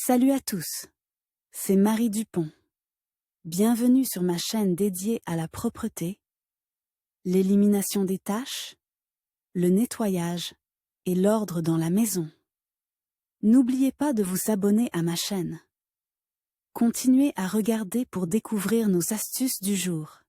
Salut à tous, c'est Marie Dupont. Bienvenue sur ma chaîne dédiée à la propreté, l'élimination des taches, le nettoyage et l'ordre dans la maison. N'oubliez pas de vous abonner à ma chaîne. Continuez à regarder pour découvrir nos astuces du jour.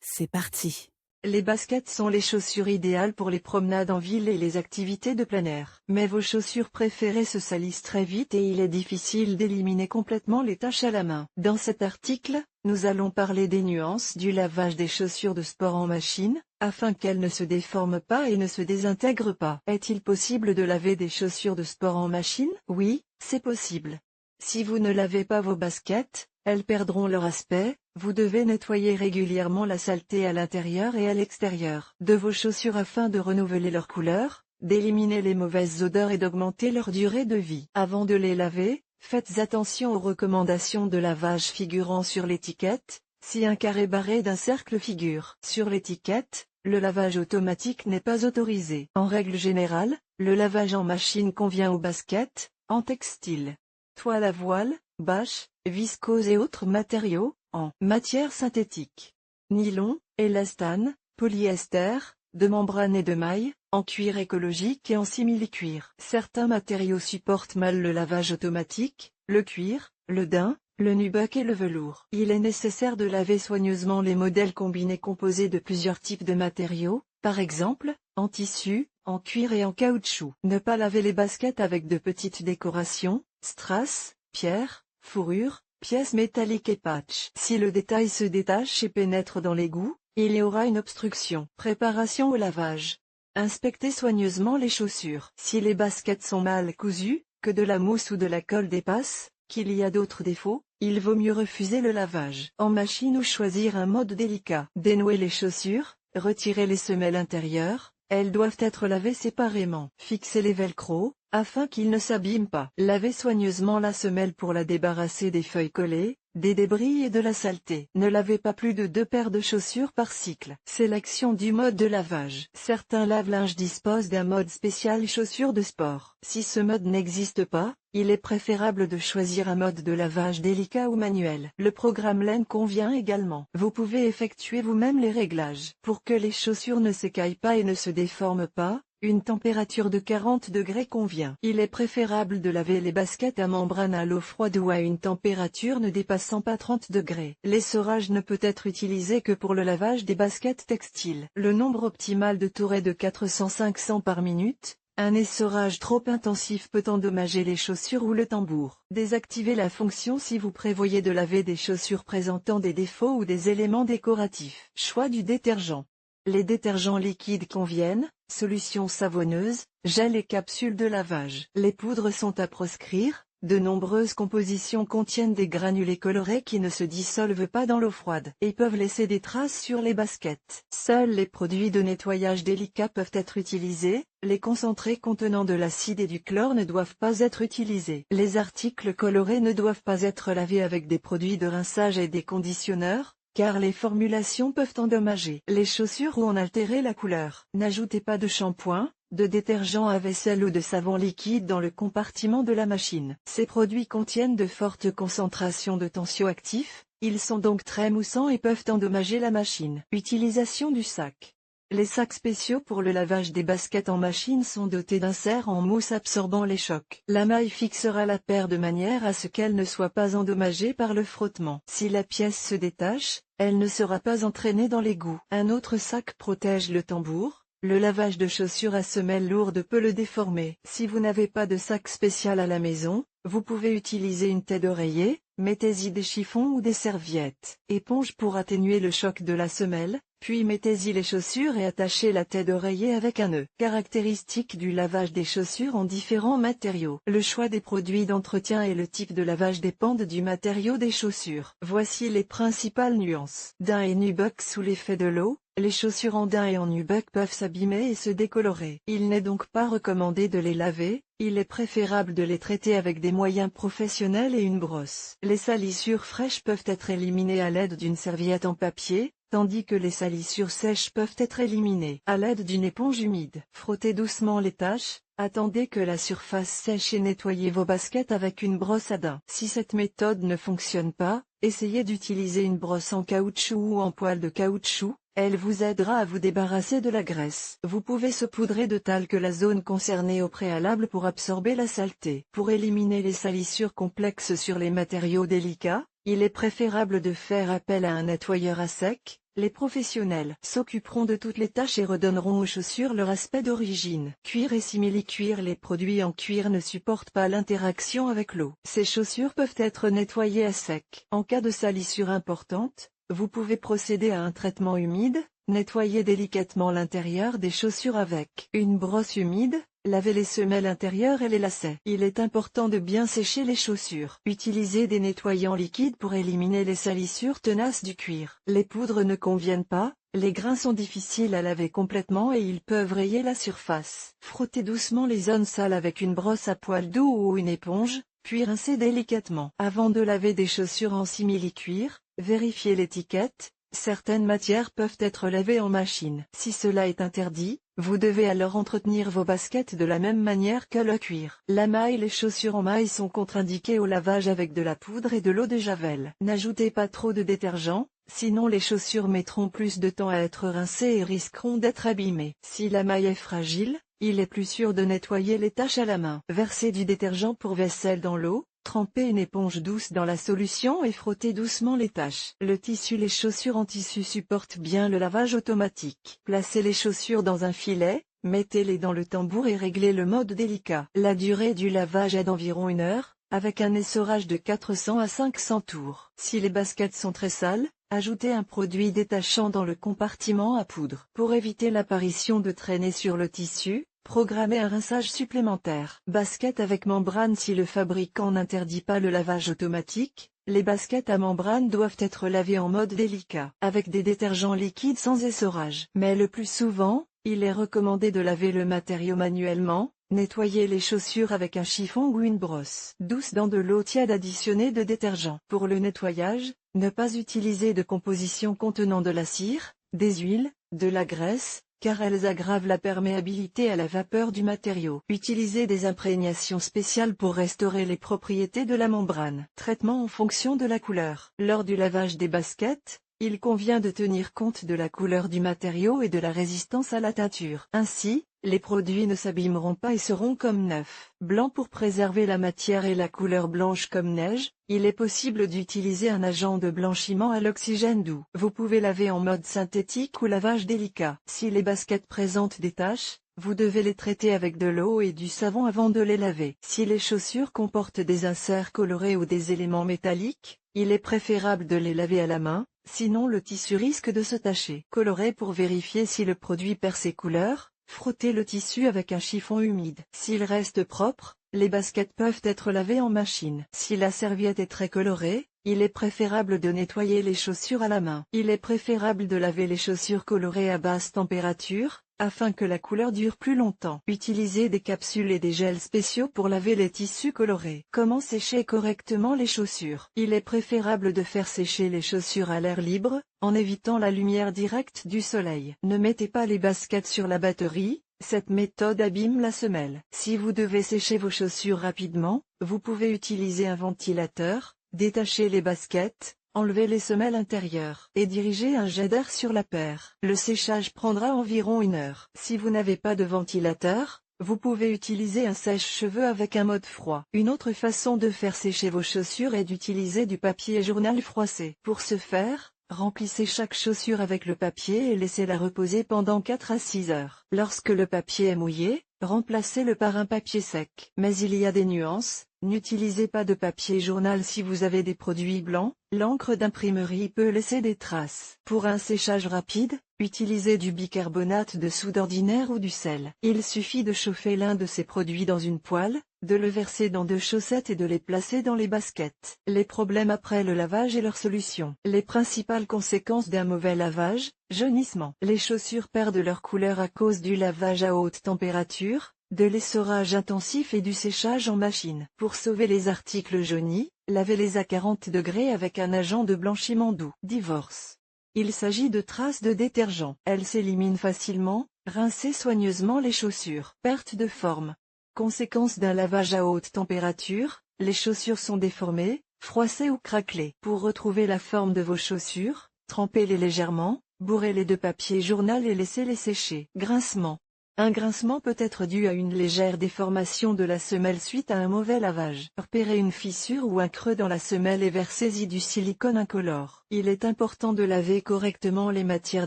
C'est parti! Les baskets sont les chaussures idéales pour les promenades en ville et les activités de plein air. Mais vos chaussures préférées se salissent très vite et il est difficile d'éliminer complètement les taches à la main. Dans cet article, nous allons parler des nuances du lavage des chaussures de sport en machine, afin qu'elles ne se déforment pas et ne se désintègrent pas. Est-il possible de laver des chaussures de sport en machine? Oui, c'est possible. Si vous ne lavez pas vos baskets, elles perdront leur aspect. Vous devez nettoyer régulièrement la saleté à l'intérieur et à l'extérieur de vos chaussures afin de renouveler leur couleur, d'éliminer les mauvaises odeurs et d'augmenter leur durée de vie. Avant de les laver, faites attention aux recommandations de lavage figurant sur l'étiquette. Si un carré barré d'un cercle figure sur l'étiquette, le lavage automatique n'est pas autorisé. En règle générale, le lavage en machine convient aux baskets, en textile, toile à voile, bâche, viscose et autres matériaux, en matière synthétique, nylon, élastane, polyester, de membrane et de maille, en cuir écologique et en simili-cuir. Certains matériaux supportent mal le lavage automatique, le cuir, le daim, le nubuck et le velours. Il est nécessaire de laver soigneusement les modèles combinés composés de plusieurs types de matériaux, par exemple, en tissu, en cuir et en caoutchouc. Ne pas laver les baskets avec de petites décorations, strass, pierres, fourrure, pièces métalliques et patchs. Si le détail se détache et pénètre dans l'égout, il y aura une obstruction. Préparation au lavage. Inspectez soigneusement les chaussures. Si les baskets sont mal cousues, que de la mousse ou de la colle dépasse, qu'il y a d'autres défauts, il vaut mieux refuser le lavage en machine ou choisir un mode délicat. Dénouez les chaussures, retirez les semelles intérieures, elles doivent être lavées séparément. Fixez les velcro, afin qu'ils ne s'abîment pas. Lavez soigneusement la semelle pour la débarrasser des feuilles collées, des débris et de la saleté. Ne lavez pas plus de 2 paires de chaussures par cycle. Sélection du mode de lavage. Certains lave-linge disposent d'un mode spécial chaussures de sport. Si ce mode n'existe pas, il est préférable de choisir un mode de lavage délicat ou manuel. Le programme laine convient également. Vous pouvez effectuer vous-même les réglages. Pour que les chaussures ne s'écaillent pas et ne se déforment pas, une température de 40 degrés convient. Il est préférable de laver les baskets à membrane à l'eau froide ou à une température ne dépassant pas 30 degrés. L'essorage ne peut être utilisé que pour le lavage des baskets textiles. Le nombre optimal de tours est de 400-500 par minute. Un essorage trop intensif peut endommager les chaussures ou le tambour. Désactivez la fonction si vous prévoyez de laver des chaussures présentant des défauts ou des éléments décoratifs. Choix du détergent. Les détergents liquides conviennent, solutions savonneuses, gel et capsules de lavage. Les poudres sont à proscrire. De nombreuses compositions contiennent des granulés colorés qui ne se dissolvent pas dans l'eau froide et peuvent laisser des traces sur les baskets. Seuls les produits de nettoyage délicats peuvent être utilisés. Les concentrés contenant de l'acide et du chlore ne doivent pas être utilisés. Les articles colorés ne doivent pas être lavés avec des produits de rinçage et des conditionneurs, car les formulations peuvent endommager les chaussures ou en altérer la couleur. N'ajoutez pas de shampoing, de détergent à vaisselle ou de savon liquide dans le compartiment de la machine. Ces produits contiennent de fortes concentrations de tensioactifs, ils sont donc très moussants et peuvent endommager la machine. Utilisation du sac. Les sacs spéciaux pour le lavage des baskets en machine sont dotés d'inserts en mousse absorbant les chocs. La maille fixera la paire de manière à ce qu'elle ne soit pas endommagée par le frottement. Si la pièce se détache, elle ne sera pas entraînée dans l'égout. Un autre sac protège le tambour. Le lavage de chaussures à semelles lourdes peut le déformer. Si vous n'avez pas de sac spécial à la maison, vous pouvez utiliser une tête d'oreiller, mettez-y des chiffons ou des serviettes. Éponge pour atténuer le choc de la semelle, puis mettez-y les chaussures et attachez la tête d'oreiller avec un nœud. Caractéristiques du lavage des chaussures en différents matériaux. Le choix des produits d'entretien et le type de lavage dépendent du matériau des chaussures. Voici les principales nuances. Daim et nubuck sous l'effet de l'eau. Les chaussures en daim et en nubuck peuvent s'abîmer et se décolorer. Il n'est donc pas recommandé de les laver, il est préférable de les traiter avec des moyens professionnels et une brosse. Les salissures fraîches peuvent être éliminées à l'aide d'une serviette en papier, tandis que les salissures sèches peuvent être éliminées à l'aide d'une éponge humide. Frottez doucement les taches, attendez que la surface sèche et nettoyez vos baskets avec une brosse à dents. Si cette méthode ne fonctionne pas, essayez d'utiliser une brosse en caoutchouc ou en poil de caoutchouc, elle vous aidera à vous débarrasser de la graisse. Vous pouvez saupoudrer de talc la zone concernée au préalable pour absorber la saleté. Pour éliminer les salissures complexes sur les matériaux délicats, il est préférable de faire appel à un nettoyeur à sec. Les professionnels s'occuperont de toutes les tâches et redonneront aux chaussures leur aspect d'origine. Cuir et simili-cuir. Les produits en cuir ne supportent pas l'interaction avec l'eau. Ces chaussures peuvent être nettoyées à sec. En cas de salissure importante, vous pouvez procéder à un traitement humide, nettoyer délicatement l'intérieur des chaussures avec une brosse humide, laver les semelles intérieures et les lacets. Il est important de bien sécher les chaussures. Utilisez des nettoyants liquides pour éliminer les salissures tenaces du cuir. Les poudres ne conviennent pas, les grains sont difficiles à laver complètement et ils peuvent rayer la surface. Frottez doucement les zones sales avec une brosse à poils doux ou une éponge, puis rincez délicatement. Avant de laver des chaussures en simili-cuir, vérifiez l'étiquette. Certaines matières peuvent être lavées en machine. Si cela est interdit, vous devez alors entretenir vos baskets de la même manière que le cuir. La maille. Les chaussures en maille sont contre-indiquées au lavage avec de la poudre et de l'eau de javel. N'ajoutez pas trop de détergent, sinon les chaussures mettront plus de temps à être rincées et risqueront d'être abîmées. Si la maille est fragile, il est plus sûr de nettoyer les taches à la main. Versez du détergent pour vaisselle dans l'eau. Trempez une éponge douce dans la solution et frottez doucement les taches. Le tissu. Les chaussures en tissu supportent bien le lavage automatique. Placez les chaussures dans un filet, mettez-les dans le tambour et réglez le mode délicat. La durée du lavage est d'environ 1 heure, avec un essorage de 400 à 500 tours. Si les baskets sont très sales, ajoutez un produit détachant dans le compartiment à poudre. Pour éviter l'apparition de traînées sur le tissu, programmez un rinçage supplémentaire. Basket avec membrane. Si le fabricant n'interdit pas le lavage automatique, les baskets à membrane doivent être lavées en mode délicat, avec des détergents liquides sans essorage. Mais le plus souvent, il est recommandé de laver le matériau manuellement. Nettoyez les chaussures avec un chiffon ou une brosse douce dans de l'eau tiède additionnée de détergent. Pour le nettoyage, ne pas utiliser de composition contenant de la cire, des huiles, de la graisse, car elles aggravent la perméabilité à la vapeur du matériau. Utilisez des imprégnations spéciales pour restaurer les propriétés de la membrane. Traitement en fonction de la couleur. Lors du lavage des baskets, il convient de tenir compte de la couleur du matériau et de la résistance à la teinture. Ainsi, les produits ne s'abîmeront pas et seront comme neufs. Blanc. Pour préserver la matière et la couleur blanche comme neige, il est possible d'utiliser un agent de blanchiment à l'oxygène doux. Vous pouvez laver en mode synthétique ou lavage délicat. Si les baskets présentent des taches, vous devez les traiter avec de l'eau et du savon avant de les laver. Si les chaussures comportent des inserts colorés ou des éléments métalliques, il est préférable de les laver à la main, sinon le tissu risque de se tacher. Colorer. Pour vérifier si le produit perd ses couleurs, frottez le tissu avec un chiffon humide. S'il reste propre, les baskets peuvent être lavées en machine. Si la serviette est très colorée, il est préférable de nettoyer les chaussures à la main. Il est préférable de laver les chaussures colorées à basse température, afin que la couleur dure plus longtemps. Utilisez des capsules et des gels spéciaux pour laver les tissus colorés. Comment sécher correctement les chaussures? Il est préférable de faire sécher les chaussures à l'air libre, en évitant la lumière directe du soleil. Ne mettez pas les baskets sur la batterie, cette méthode abîme la semelle. Si vous devez sécher vos chaussures rapidement, vous pouvez utiliser un ventilateur, détacher les baskets, enlever les semelles intérieures et diriger un jet d'air sur la paire. Le séchage prendra environ 1 heure. Si vous n'avez pas de ventilateur, vous pouvez utiliser un sèche-cheveux avec un mode froid. Une autre façon de faire sécher vos chaussures est d'utiliser du papier journal froissé. Pour ce faire, remplissez chaque chaussure avec le papier et laissez-la reposer pendant 4 à 6 heures. Lorsque le papier est mouillé, remplacez-le par un papier sec. Mais il y a des nuances. N'utilisez pas de papier journal si vous avez des produits blancs, l'encre d'imprimerie peut laisser des traces. Pour un séchage rapide, utilisez du bicarbonate de soude ordinaire ou du sel. Il suffit de chauffer l'un de ces produits dans une poêle, de le verser dans 2 chaussettes et de les placer dans les baskets. Les problèmes après le lavage et leur solution. Les principales conséquences d'un mauvais lavage: jaunissement. Les chaussures perdent leur couleur à cause du lavage à haute température, de l'essorage intensif et du séchage en machine. Pour sauver les articles jaunis, lavez-les à 40 degrés avec un agent de blanchiment doux. Divorce. Il s'agit de traces de détergent. Elles s'éliminent facilement. Rincez soigneusement les chaussures. Perte de forme. Conséquence d'un lavage à haute température, les chaussures sont déformées, froissées ou craquelées. Pour retrouver la forme de vos chaussures, trempez-les légèrement, bourrez-les de papier journal et laissez-les sécher. Grincement. Un grincement peut être dû à une légère déformation de la semelle suite à un mauvais lavage. Repérez une fissure ou un creux dans la semelle et versez-y du silicone incolore. Il est important de laver correctement les matières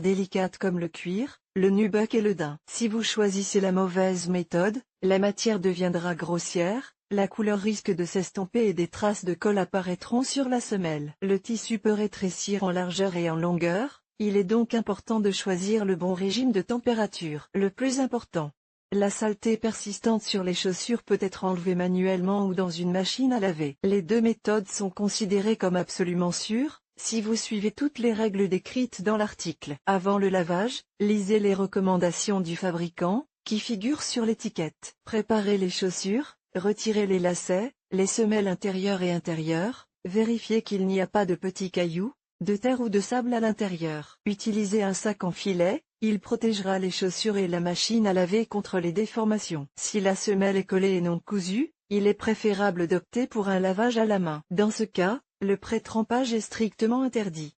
délicates comme le cuir, le nubuck et le daim. Si vous choisissez la mauvaise méthode, la matière deviendra grossière, la couleur risque de s'estomper et des traces de colle apparaîtront sur la semelle. Le tissu peut rétrécir en largeur et en longueur. Il est donc important de choisir le bon régime de température. Le plus important, la saleté persistante sur les chaussures peut être enlevée manuellement ou dans une machine à laver. Les deux méthodes sont considérées comme absolument sûres, si vous suivez toutes les règles décrites dans l'article. Avant le lavage, lisez les recommandations du fabricant, qui figurent sur l'étiquette. Préparez les chaussures, retirez les lacets, les semelles intérieures et intérieures, vérifiez qu'il n'y a pas de petits cailloux, de terre ou de sable à l'intérieur. Utilisez un sac en filet, il protégera les chaussures et la machine à laver contre les déformations. Si la semelle est collée et non cousue, il est préférable d'opter pour un lavage à la main. Dans ce cas, le pré-trempage est strictement interdit.